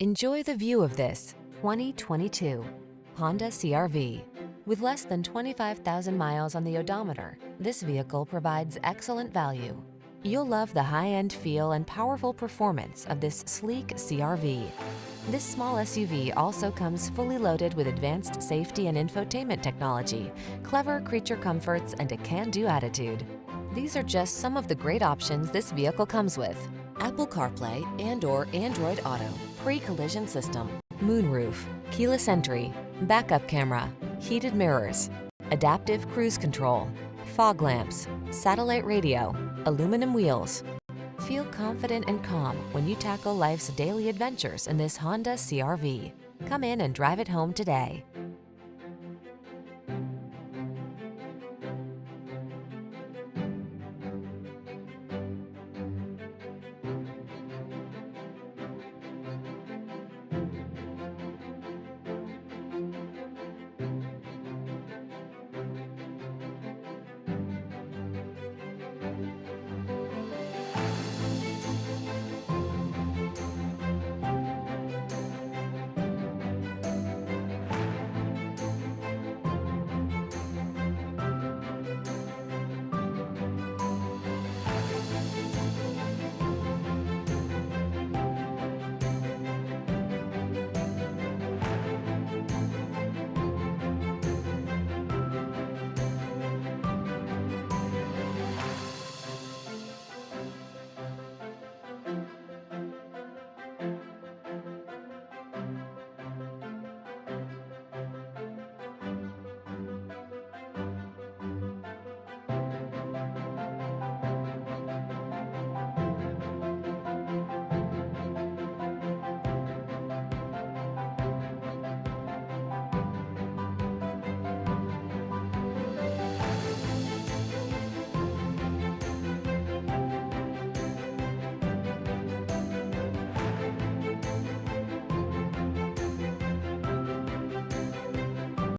Enjoy the view of this 2022 Honda CR-V. With less than 25,000 miles on the odometer, this vehicle provides excellent value. You'll love the high-end feel and powerful performance of this sleek CR-V. This small SUV also comes fully loaded with advanced safety and infotainment technology, clever creature comforts, and a can-do attitude. These are just some of the great options this vehicle comes with: Apple CarPlay and/or Android Auto, pre-collision system, moonroof, keyless entry, backup camera, heated mirrors, adaptive cruise control, fog lamps, satellite radio, aluminum wheels. Feel confident and calm when you tackle life's daily adventures in this Honda CR-V. Come in and drive it home today.